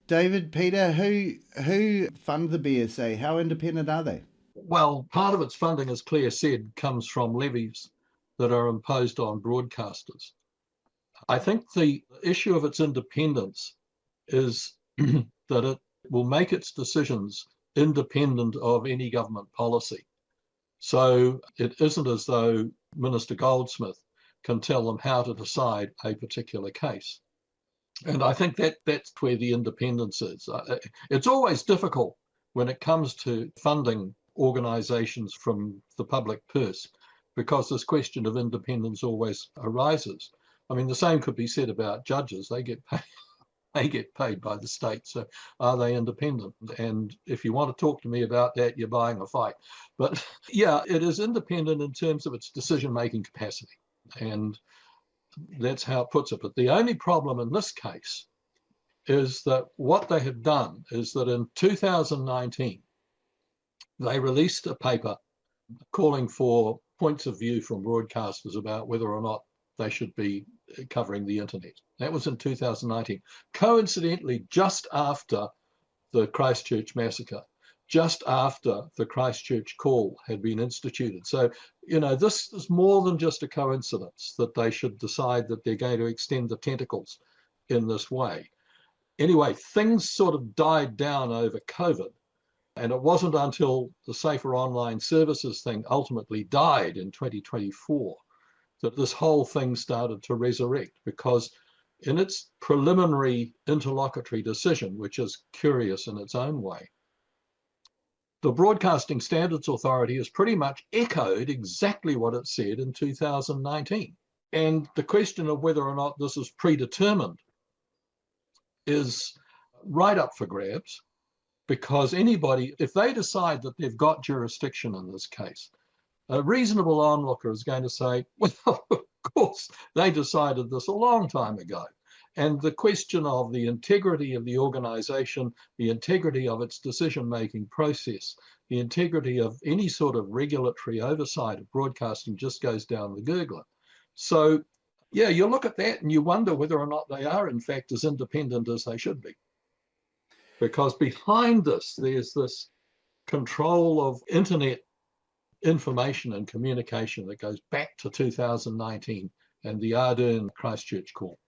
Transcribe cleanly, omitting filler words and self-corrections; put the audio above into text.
David, Peter, who fund the BSA? How independent are they? Well, part of its funding, as Claire said, comes from levies that are imposed on broadcasters. I think the issue of its independence is that it will make its decisions independent of any government policy. So it isn't as though Minister Goldsmith can tell them how to decide a particular case. And I think that's where the independence is. It's always difficult when it comes to funding organisations from the public purse, because this question of independence always arises. I mean, the same could be said about judges. They get paid, they get paid by the state. So are they independent? And if you want to talk to me about that, you're buying a fight. But yeah, it is independent in terms of its decision-making capacity. And that's how it puts it. But the only problem in this case is that what they have done is that in 2019, they released a paper calling for points of view from broadcasters about whether or not they should be covering the internet. That was in 2019, coincidentally just after the Christchurch massacre, just after the Christchurch call had been instituted. So, you know, this is more than just a coincidence that they should decide that they're going to extend the tentacles in this way. Anyway, things sort of died down over COVID. And it wasn't until the Safer Online Services thing ultimately died in 2024 that this whole thing started to resurrect, because in its preliminary interlocutory decision, which is curious in its own way, the Broadcasting Standards Authority has pretty much echoed exactly what it said in 2019. And the question of whether or not this is predetermined is right up for grabs, because anybody, if they decide that they've got jurisdiction in this case, a reasonable onlooker is going to say, well, of course, they decided this a long time ago. And the question of the integrity of the organization, the integrity of its decision-making process, the integrity of any sort of regulatory oversight of broadcasting just goes down the gurgler. So, yeah, you look at that and you wonder whether or not they are, in fact, as independent as they should be. Because behind this, there's this control of internet information and communication that goes back to 2019 and the Ardern Christchurch call.